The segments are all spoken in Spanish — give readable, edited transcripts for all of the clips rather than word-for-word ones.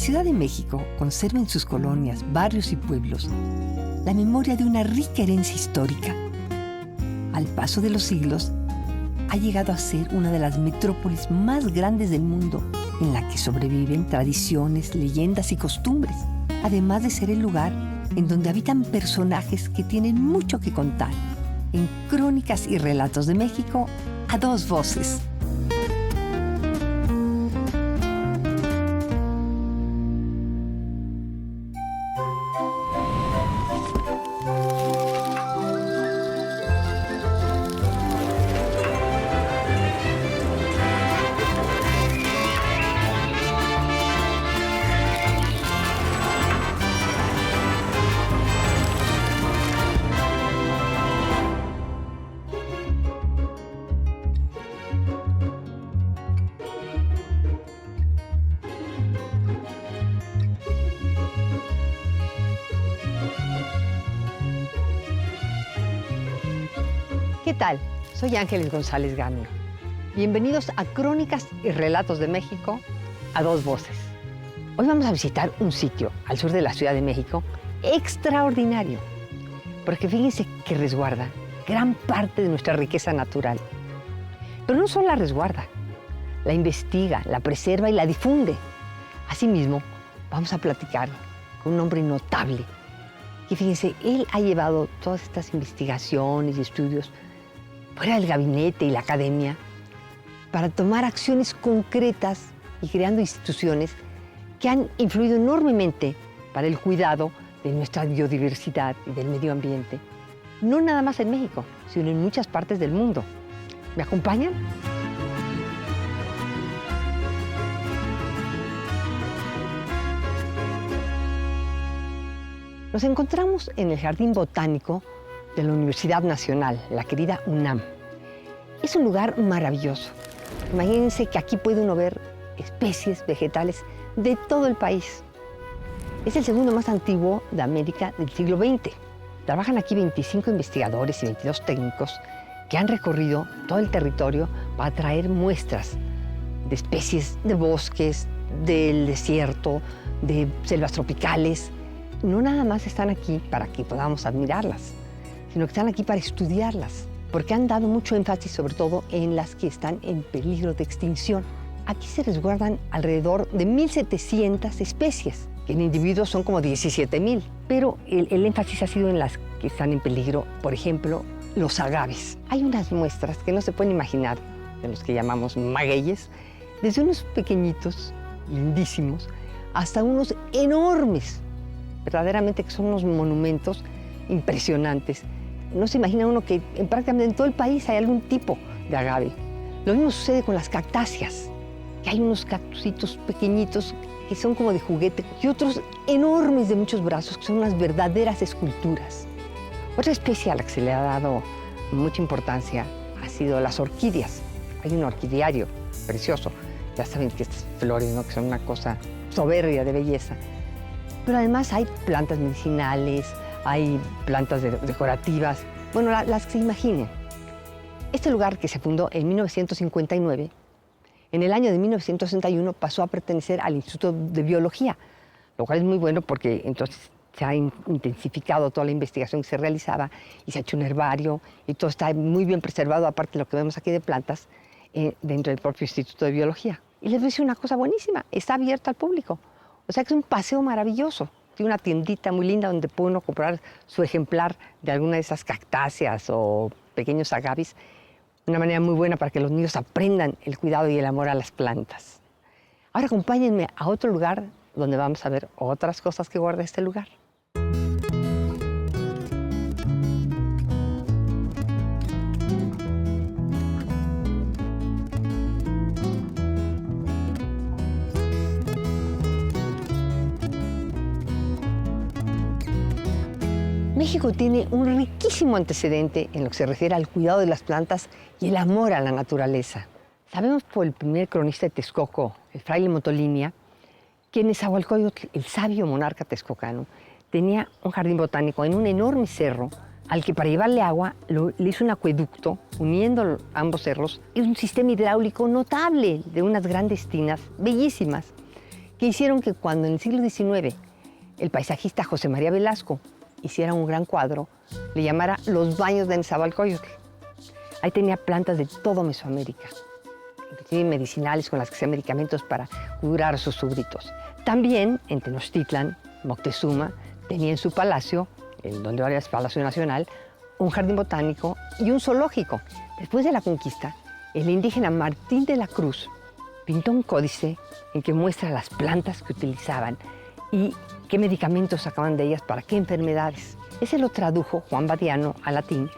Ciudad de México conserva en sus colonias, barrios y pueblos la memoria de una rica herencia histórica. Al paso de los siglos, ha llegado a ser una de las metrópolis más grandes del mundo, en la que sobreviven tradiciones, leyendas y costumbres, además de ser el lugar en donde habitan personajes que tienen mucho que contar. En Crónicas y Relatos de México, a dos voces. ¿Qué tal? Soy Ángeles González Gamio. Bienvenidos a Crónicas y Relatos de México, a dos voces. Hoy vamos a visitar un sitio al sur de la Ciudad de México extraordinario, porque fíjense que resguarda gran parte de nuestra riqueza natural. Pero no solo la resguarda, la investiga, la preserva y la difunde. Asimismo, vamos a platicar con un hombre notable. Y fíjense, él ha llevado todas estas investigaciones y estudios fuera del gabinete y la academia para tomar acciones concretas y creando instituciones que han influido enormemente para el cuidado de nuestra biodiversidad y del medio ambiente, no nada más en México, sino en muchas partes del mundo. ¿Me acompañan? Nos encontramos en el Jardín Botánico de la Universidad Nacional, la querida UNAM. Es un lugar maravilloso. Imagínense que aquí puede uno ver especies vegetales de todo el país. Es el segundo más antiguo de América del siglo XX. Trabajan aquí 25 investigadores y 22 técnicos que han recorrido todo el territorio para traer muestras de especies de bosques, del desierto, de selvas tropicales. No nada más están aquí para que podamos admirarlas, sino que están aquí para estudiarlas, porque han dado mucho énfasis sobre todo en las que están en peligro de extinción. Aquí se resguardan alrededor de 1.700 especies, que en individuos son como 17.000, pero el énfasis ha sido en las que están en peligro, por ejemplo, los agaves. Hay unas muestras que no se pueden imaginar, de los que llamamos magueyes, desde unos pequeñitos, lindísimos, hasta unos enormes, verdaderamente que son unos monumentos impresionantes. No se imagina uno que prácticamente en todo el país hay algún tipo de agave. Lo mismo sucede con las cactáceas, que hay unos cactusitos pequeñitos que son como de juguete y otros enormes de muchos brazos que son unas verdaderas esculturas. Otra especie a la que se le ha dado mucha importancia ha sido las orquídeas. Hay un orquidiario precioso. Ya saben que estas flores, ¿no?, que son una cosa soberbia de belleza. Pero además hay plantas medicinales, hay plantas decorativas, bueno, las que se imaginen. Este lugar, que se fundó en 1959, en el año de 1961 pasó a pertenecer al Instituto de Biología, lo cual es muy bueno porque entonces se ha intensificado toda la investigación que se realizaba y se ha hecho un herbario y todo está muy bien preservado, aparte de lo que vemos aquí de plantas, dentro del propio Instituto de Biología. Y les voy a decir una cosa buenísima, está abierto al público. O sea que es un paseo maravilloso. Tiene una tiendita muy linda donde puede uno comprar su ejemplar de alguna de esas cactáceas o pequeños agaves. Una manera muy buena para que los niños aprendan el cuidado y el amor a las plantas. Ahora acompáñenme a otro lugar donde vamos a ver otras cosas que guarda este lugar. México tiene un riquísimo antecedente en lo que se refiere al cuidado de las plantas y el amor a la naturaleza. Sabemos por el primer cronista de Texcoco, el fraile Motolinia, que en Nezahualcóyotl, el sabio monarca texcocano, tenía un jardín botánico en un enorme cerro al que para llevarle agua le hizo un acueducto uniendo ambos cerros y un sistema hidráulico notable de unas grandes tinas bellísimas que hicieron que cuando en el siglo XIX el paisajista José María Velasco hiciera un gran cuadro, le llamara Los Baños de Nezahualcóyotl. Ahí tenía plantas de todo Mesoamérica, inclusive medicinales con las que hacía medicamentos para curar a sus súbditos. También en Tenochtitlan, Moctezuma tenía en su palacio, donde ahora es Palacio Nacional, un jardín botánico y un zoológico. Después de la conquista, el indígena Martín de la Cruz pintó un códice en que muestra las plantas que utilizaban y qué medicamentos sacaban de ellas para qué enfermedades. Ese lo tradujo Juan Badiano al latín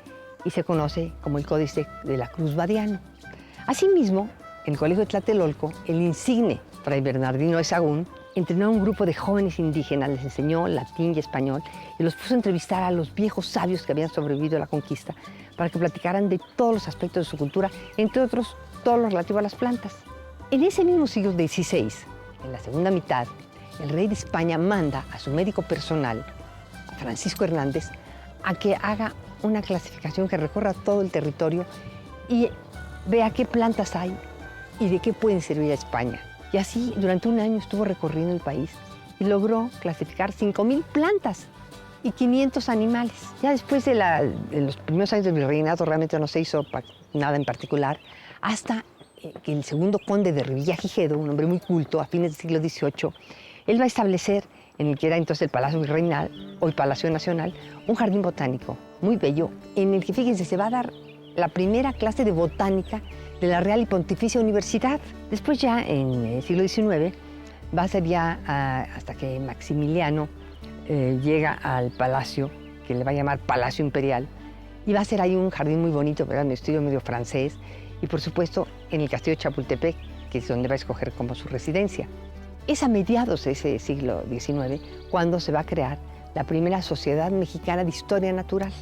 y se conoce como el Códice de la Cruz Badiano. Asimismo, en el Colegio de Tlatelolco, el insigne fray Bernardino de Sahagún entrenó a un grupo de jóvenes indígenas, les enseñó latín y español y los puso a entrevistar a los viejos sabios que habían sobrevivido a la conquista para que platicaran de todos los aspectos de su cultura, entre otros, todo lo relativo a las plantas. En ese mismo siglo XVI, en la segunda mitad, el rey de España manda a su médico personal, a Francisco Hernández, a que haga una clasificación que recorra todo el territorio y vea qué plantas hay y de qué pueden servir a España. Y así, durante un año estuvo recorriendo el país y logró clasificar 5,000 plantas y 500 animales. Ya después de los primeros años del virreinato realmente no se hizo nada en particular, hasta que el segundo conde de Revillagigedo, un hombre muy culto, a fines del siglo XVIII, él va a establecer, en el que era entonces el Palacio Virreinal, hoy Palacio Nacional, un jardín botánico muy bello, en el que, fíjense, se va a dar la primera clase de botánica de la Real y Pontificia Universidad. Después ya, en el siglo XIX, va a ser ya hasta que Maximiliano llega al palacio, que le va a llamar Palacio Imperial, y va a ser ahí un jardín muy bonito, ¿verdad? Un estilo medio francés, y por supuesto en el castillo de Chapultepec, que es donde va a escoger como su residencia. Es a mediados de ese siglo XIX cuando se va a crear la primera Sociedad Mexicana de Historia Natural.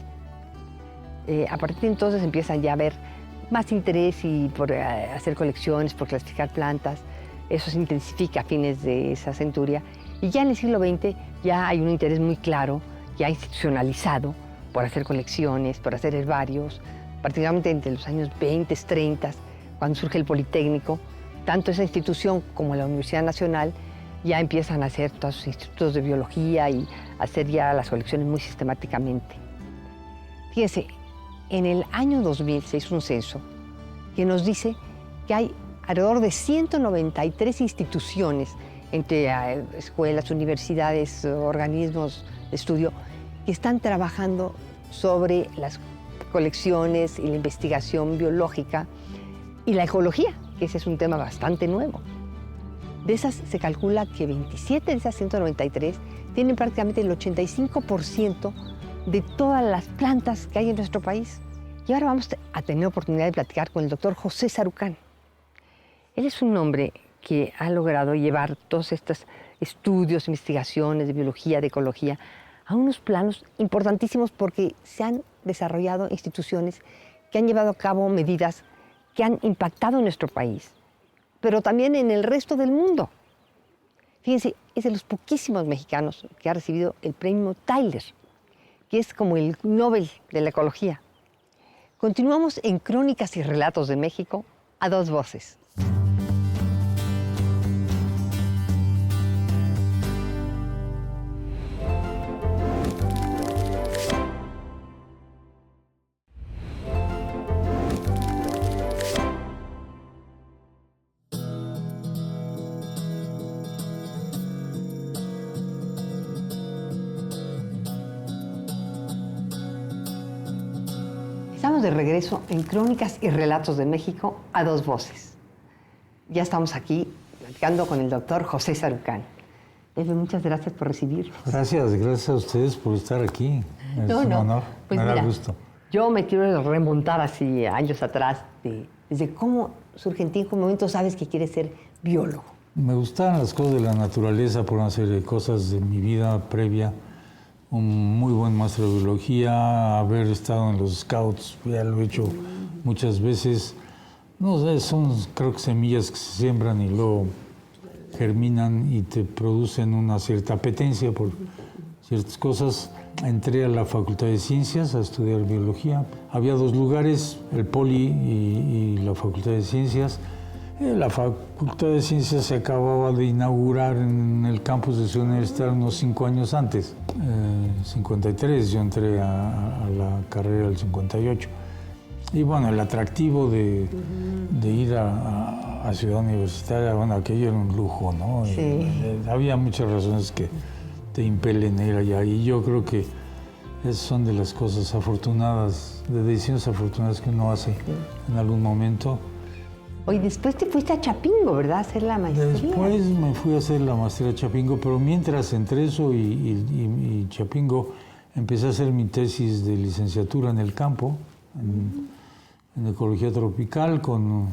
A partir de entonces empiezan ya a haber más interés por hacer colecciones, por clasificar plantas. Eso se intensifica a fines de esa centuria. Y ya en el siglo XX ya hay un interés muy claro, ya institucionalizado, por hacer colecciones, por hacer herbarios, particularmente entre los años 20, 30, cuando surge el Politécnico. Tanto esa institución como la Universidad Nacional ya empiezan a hacer todos sus institutos de biología y hacer ya las colecciones muy sistemáticamente. Fíjense, en el año 2000 se hizo un censo que nos dice que hay alrededor de 193 instituciones, entre escuelas, universidades, organismos de estudio, que están trabajando sobre las colecciones y la investigación biológica y la ecología, que ese es un tema bastante nuevo. De esas se calcula que 27 de esas 193 tienen prácticamente el 85% de todas las plantas que hay en nuestro país. Y ahora vamos a tener oportunidad de platicar con el doctor José Sarucán. Él es un hombre que ha logrado llevar todos estos estudios, investigaciones de biología, de ecología, a unos planos importantísimos porque se han desarrollado instituciones que han llevado a cabo medidas que han impactado en nuestro país, pero también en el resto del mundo. Fíjense, es de los poquísimos mexicanos que ha recibido el premio Tyler, que es como el Nobel de la ecología. Continuamos en Crónicas y Relatos de México a dos voces. Estamos de regreso en Crónicas y Relatos de México a dos voces. Ya estamos aquí platicando con el doctor José Sarucán. Muchas gracias por recibirnos. Gracias a ustedes por estar aquí. Es un honor, pues me da mira, gusto. Yo me quiero remontar así años atrás, desde cómo surge en ti, en qué momento sabes que quieres ser biólogo. Me gustan las cosas de la naturaleza por una serie de cosas de mi vida previa. Un muy buen maestro de biología, haber estado en los scouts, ya lo he hecho muchas veces. No sé, son creo que semillas que se siembran y luego germinan y te producen una cierta apetencia por ciertas cosas. Entré a la Facultad de Ciencias a estudiar biología. Había dos lugares, el Poli y la Facultad de Ciencias. La Facultad de Ciencias se acababa de inaugurar en el campus de Ciudad Universitaria unos 5 años antes, 53, yo entré a la carrera del 58. Y bueno, el atractivo de ir a Ciudad Universitaria, bueno, aquello era un lujo, ¿no? Sí. Había muchas razones que te impelen a ir allá, y yo creo que esas son de las cosas afortunadas, de decisiones afortunadas que uno hace en algún momento. Oye, después te fuiste a Chapingo, ¿verdad? A hacer la maestría. Después me fui a hacer la maestría a Chapingo, pero mientras entre eso y Chapingo, empecé a hacer mi tesis de licenciatura en el campo, en ecología tropical, con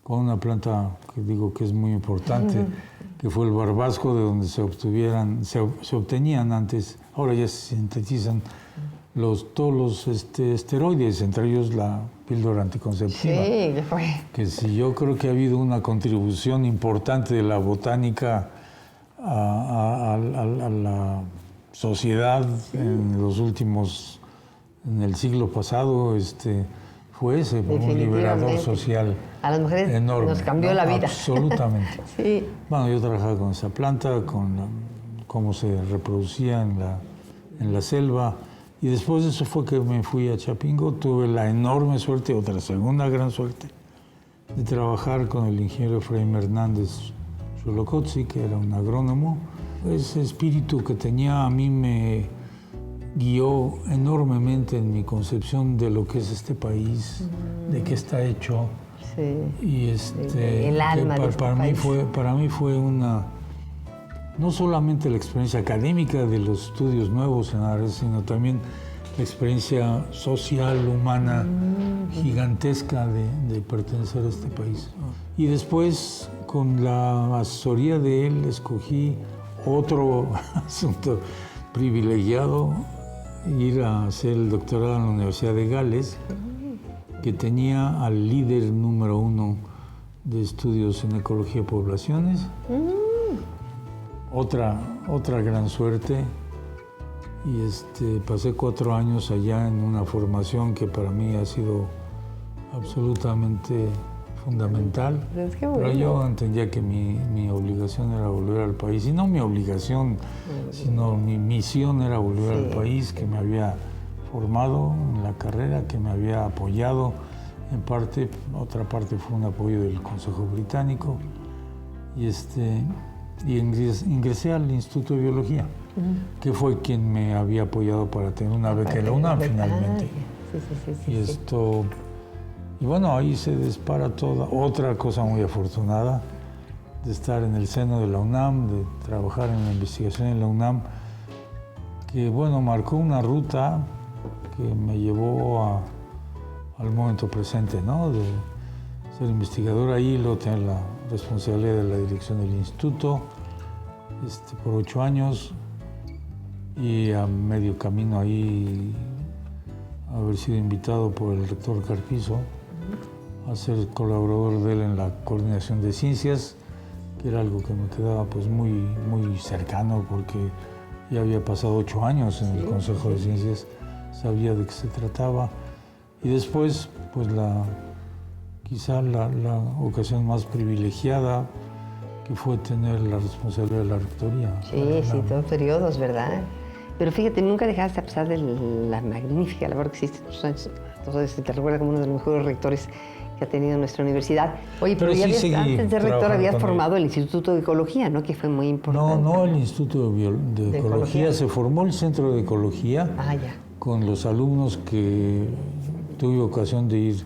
una planta que digo que es muy importante, que fue el barbasco, de donde se obtenían antes, ahora ya se sintetizan todos los esteroides, entre ellos la píldora anticonceptiva. Sí, ya fue. Que sí, yo creo que ha habido una contribución importante de la botánica a la sociedad en el siglo pasado, fue ese, un liberador social a las mujeres enorme, nos cambió la vida. Absolutamente. Sí. Bueno, yo trabajaba con esa planta, cómo se reproducía en la selva. Y después de eso fue que me fui a Chapingo. Tuve la enorme suerte, otra segunda gran suerte, de trabajar con el ingeniero Efraín Hernández Xolocotzi, que era un agrónomo. Ese espíritu que tenía a mí me guió enormemente en mi concepción de lo que es este país, de qué está hecho. Sí. Y el alma de este país. Para mí fue no solamente la experiencia académica de los estudios nuevos en Ares, sino también la experiencia social, humana, gigantesca de pertenecer a este país. Y después, con la asesoría de él, escogí otro asunto privilegiado, ir a hacer el doctorado en la Universidad de Gales, que tenía al líder número 1 de estudios en ecología de poblaciones. Otra gran suerte, y pasé 4 años allá en una formación que para mí ha sido absolutamente fundamental. Es que bueno. Pero yo entendía que mi obligación era volver al país, y no mi obligación, sino mi misión era volver al país, que me había formado en la carrera, que me había apoyado en parte, otra parte fue un apoyo del Consejo Británico, y ingresé al Instituto de Biología, que fue quien me había apoyado para tener una beca en la UNAM finalmente. Y bueno, ahí se dispara otra cosa muy afortunada, de estar en el seno de la UNAM, de trabajar en la investigación en la UNAM, que bueno, marcó una ruta que me llevó al momento presente, ¿no? De ser investigador ahí, luego tener la responsabilidad de la dirección del instituto por 8 años, y a medio camino ahí haber sido invitado por el rector Carpizo a ser colaborador de él en la coordinación de ciencias, que era algo que me quedaba pues muy, muy cercano, porque ya había pasado 8 años en el Consejo de Ciencias, sabía de qué se trataba. Y después, pues quizá la ocasión más privilegiada, que fue tener la responsabilidad de la rectoría. Sí, todos periodos, ¿verdad? Pero fíjate, nunca dejaste, a pesar de la magnífica labor que hiciste en tus años, entonces te recuerda como uno de los mejores rectores que ha tenido nuestra universidad. Oye, pero ya antes de rector habías formado el Instituto de Ecología, ¿no? Que fue muy importante. No, el Instituto de Ecología. Se formó el Centro de Ecología con los alumnos que tuve ocasión de ir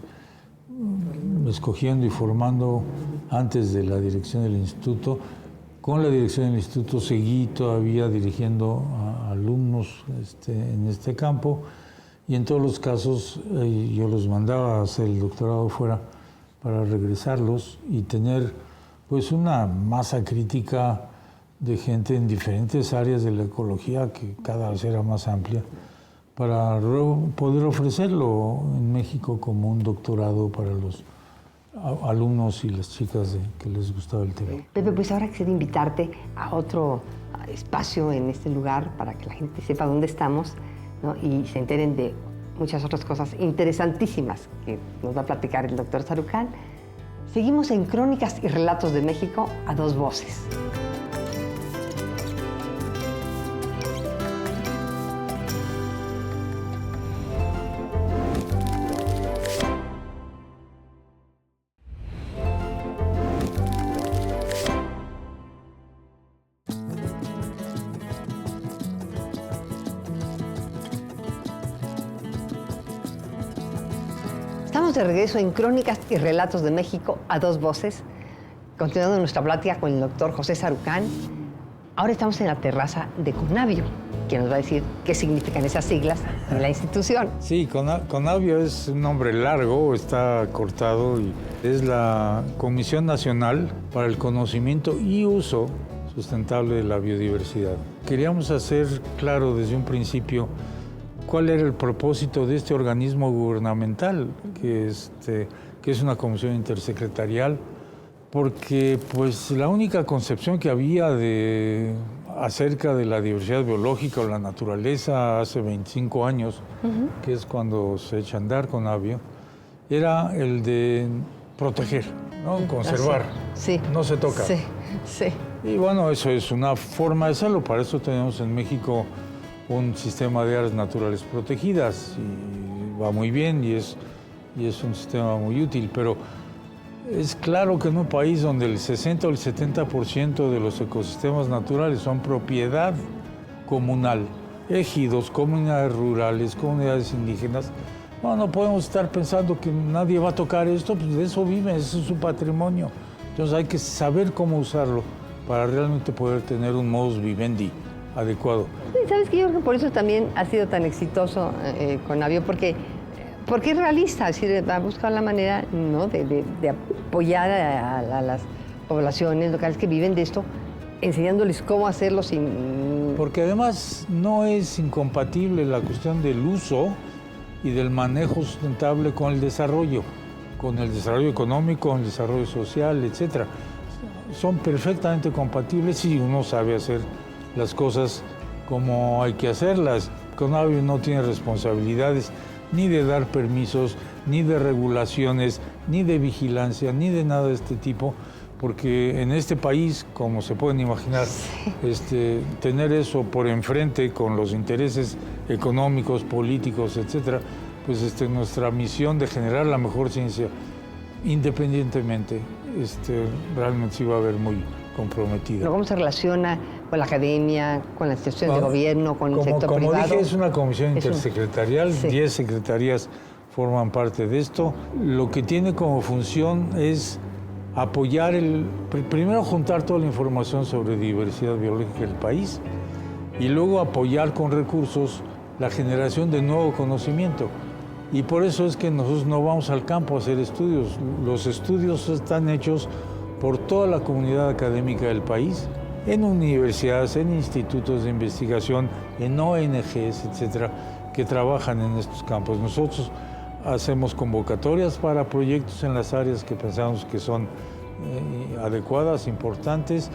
escogiendo y formando antes de la dirección del instituto. Con la dirección del instituto seguí todavía dirigiendo a alumnos en este campo, y en todos los casos yo los mandaba a hacer el doctorado fuera para regresarlos y tener pues una masa crítica de gente en diferentes áreas de la ecología, que cada vez era más amplia, para poder ofrecerlo en México como un doctorado para los alumnos y las chicas que les gustaba el tema. Pepe, pues ahora quisiera invitarte a otro espacio en este lugar para que la gente sepa dónde estamos, ¿no? Y se enteren de muchas otras cosas interesantísimas que nos va a platicar el doctor Sarucán. Seguimos en Crónicas y Relatos de México a dos voces. Estamos de regreso en Crónicas y Relatos de México a dos voces, continuando nuestra plática con el doctor José Sarucán. Ahora estamos en la terraza de Conavio, que nos va a decir qué significan esas siglas en la institución. Sí, Conavio es un nombre largo, está cortado y es la Comisión Nacional para el Conocimiento y Uso Sustentable de la Biodiversidad. Queríamos hacer claro desde un principio cuál era el propósito de este organismo gubernamental, que es una comisión intersecretarial, porque pues la única concepción que había acerca de la diversidad biológica o la naturaleza hace 25 años, que es cuando se echa a andar Conavio, era el de proteger, ¿no? Conservar. Sí. No se toca. Sí, sí. Y bueno, eso es una forma de hacerlo. Para eso tenemos en México un sistema de áreas naturales protegidas y va muy bien y es un sistema muy útil, pero es claro que en un país donde el 60 o el 70% de los ecosistemas naturales son propiedad comunal, ejidos, comunidades rurales, comunidades indígenas, no podemos estar pensando que nadie va a tocar esto, pues de eso vive, ese es su patrimonio. Entonces hay que saber cómo usarlo para realmente poder tener un modus vivendi adecuado. Sí, ¿sabes qué? Yo creo que por eso también ha sido tan exitoso Conavio, porque es realista, es decir, ha buscado la manera, ¿no?, de apoyar a las poblaciones locales que viven de esto, enseñándoles cómo hacerlo sin... Porque además no es incompatible la cuestión del uso y del manejo sustentable con el desarrollo económico, con el desarrollo social, etc. Son perfectamente compatibles si uno sabe hacer las cosas como hay que hacerlas. Conavio no tiene responsabilidades ni de dar permisos, ni de regulaciones, ni de vigilancia, ni de nada de este tipo, porque en este país, como se pueden imaginar, tener eso por enfrente con los intereses económicos, políticos, etcétera, pues nuestra misión de generar la mejor ciencia independientemente, realmente sí va a ver muy comprometida. ¿Pero cómo se relaciona con la academia, con las instituciones de gobierno, con el sector privado? Como dije, es una comisión intersecretarial, 10 secretarías forman parte de esto. Lo que tiene como función es apoyar, primero juntar toda la información sobre diversidad biológica del país y luego apoyar con recursos la generación de nuevo conocimiento. Y por eso es que nosotros no vamos al campo a hacer estudios. Los estudios están hechos por toda la comunidad académica del país, en universidades, en institutos de investigación, en ONGs, etcétera, que trabajan en estos campos. Nosotros hacemos convocatorias para proyectos en las áreas que pensamos que son adecuadas, importantes.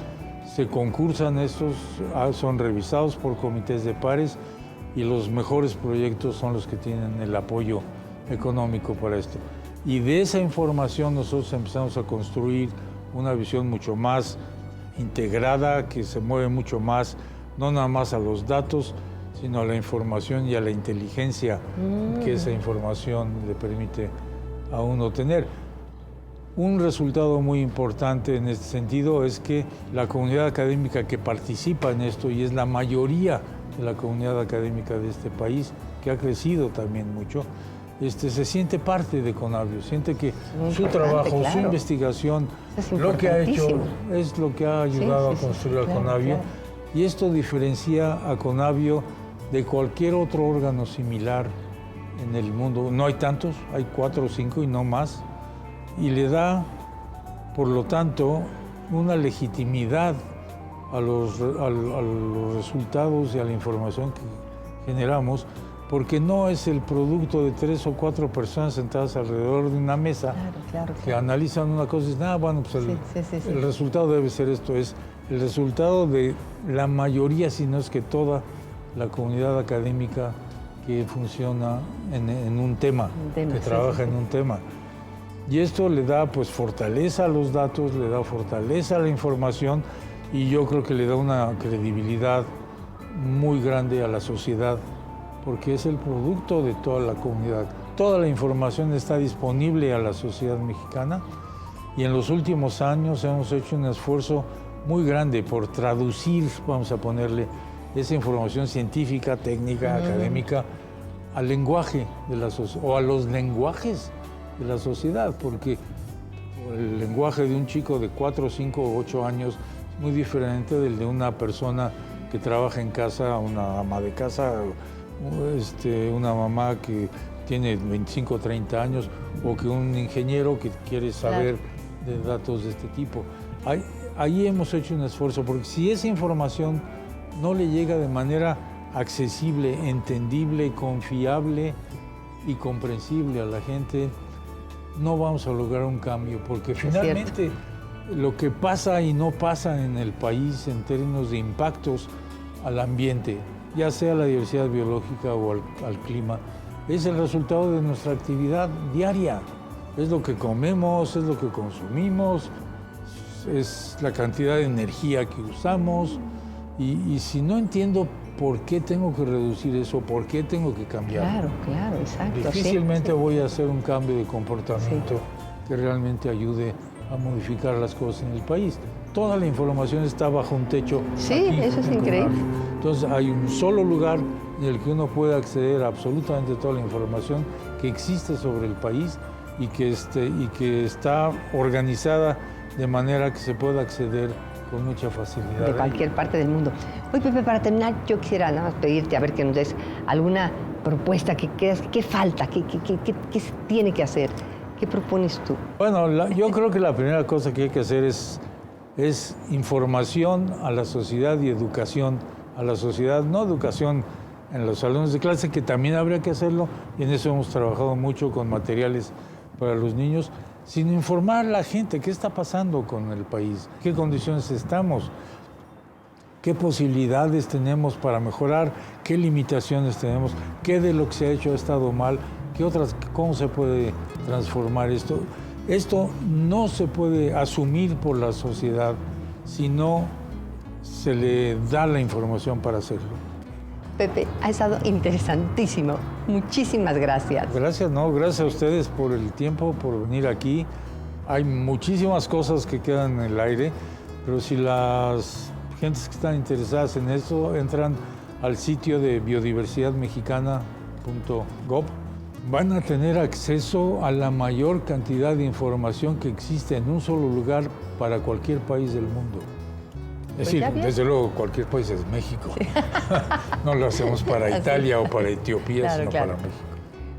Se concursan estos, son revisados por comités de pares y los mejores proyectos son los que tienen el apoyo económico para esto. Y de esa información nosotros empezamos a construir una visión mucho más integrada, que se mueve mucho más, no nada más a los datos, sino a la información y a la inteligencia que esa información le permite a uno tener. Un resultado muy importante en este sentido es que la comunidad académica que participa en esto, y es la mayoría de la comunidad académica de este país, que ha crecido también mucho, se siente parte de Conavio, siente que su trabajo, claro, su investigación, lo que ha hecho es lo que ha ayudado a construir a Conavio. Claro. Y esto diferencia a Conavio de cualquier otro órgano similar en el mundo. No hay tantos, hay 4 o 5 y no más. Y le da, por lo tanto, una legitimidad a los resultados y a la información que generamos, porque no es el producto de 3 o 4 personas sentadas alrededor de una mesa que analizan una cosa y dicen, bueno, pues el resultado debe ser esto. Es el resultado de la mayoría, si no es que toda la comunidad académica que funciona en un tema, que trabaja en un tema. Y esto le da pues fortaleza a los datos, le da fortaleza a la información y yo creo que le da una credibilidad muy grande a la sociedad porque es el producto de toda la comunidad. Toda la información está disponible a la sociedad mexicana y en los últimos años hemos hecho un esfuerzo muy grande por traducir, vamos a ponerle, esa información científica, técnica, académica, al lenguaje de la sociedad, o a los lenguajes de la sociedad, porque el lenguaje de un chico de 4, 5 o 8 años es muy diferente del de una persona que trabaja en casa, una ama de casa, una mamá que tiene 25 o 30 años, o que un ingeniero que quiere saber de datos de este tipo. Ahí hemos hecho un esfuerzo, porque si esa información no le llega de manera accesible, entendible, confiable y comprensible a la gente, no vamos a lograr un cambio, porque finalmente lo que pasa y no pasa en el país en términos de impactos al ambiente, ya sea la diversidad biológica o al clima, es el resultado de nuestra actividad diaria. Es lo que comemos, es lo que consumimos, es la cantidad de energía que usamos. Y si no entiendo por qué tengo que reducir eso, por qué tengo que cambiar, Claro, exacto. difícilmente voy a hacer un cambio de comportamiento que realmente ayude a modificar las cosas en el país. Toda la información está bajo un techo. Sí, aquí, eso es en increíble. Conagua. Entonces hay un solo lugar en el que uno puede acceder a absolutamente toda la información que existe sobre el país y que está organizada de manera que se pueda acceder con mucha facilidad. De cualquier parte del mundo. Oye, Pepe, para terminar, yo quisiera nada más pedirte a ver que nos des alguna propuesta que creas, ¿qué falta? ¿Qué se tiene que hacer? ¿Qué propones tú? Bueno, yo creo que la primera cosa que hay que hacer es información a la sociedad y educación a la sociedad, no educación en los salones de clase, que también habría que hacerlo, y en eso hemos trabajado mucho con materiales para los niños, sino informar a la gente qué está pasando con el país, qué condiciones estamos, qué posibilidades tenemos para mejorar, qué limitaciones tenemos, qué de lo que se ha hecho ha estado mal, cómo se puede transformar esto. Esto no se puede asumir por la sociedad si no se le da la información para hacerlo. Pepe, ha estado interesantísimo. Muchísimas gracias. Gracias a ustedes por el tiempo, por venir aquí. Hay muchísimas cosas que quedan en el aire, pero si las gentes que están interesadas en esto entran al sitio de biodiversidadmexicana.gov, van a tener acceso a la mayor cantidad de información que existe en un solo lugar para cualquier país del mundo. Es decir, desde luego, cualquier país es México. Sí. No lo hacemos para Italia o para Etiopía, sino para México.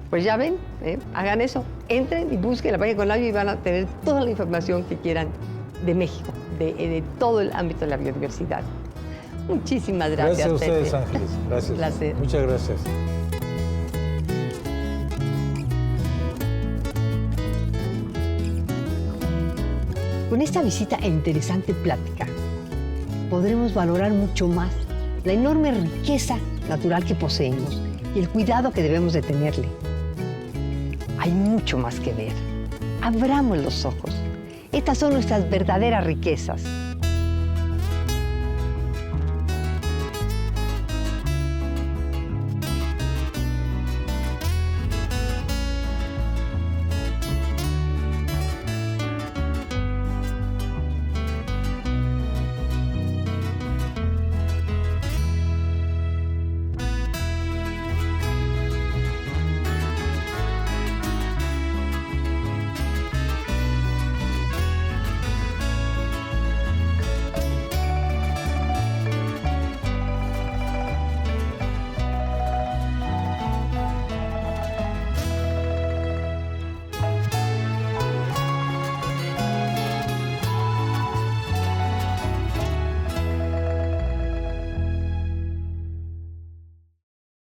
Pues ya ven, hagan eso. Entren y busquen la página Conagua y van a tener toda la información que quieran de México, de todo el ámbito de la biodiversidad. Muchísimas gracias, Gracias a ustedes, Pepe. Ángeles. Gracias. Un placer. Muchas gracias. Con esta visita e interesante plática, podremos valorar mucho más la enorme riqueza natural que poseemos y el cuidado que debemos de tenerle. Hay mucho más que ver. Abramos los ojos. Estas son nuestras verdaderas riquezas.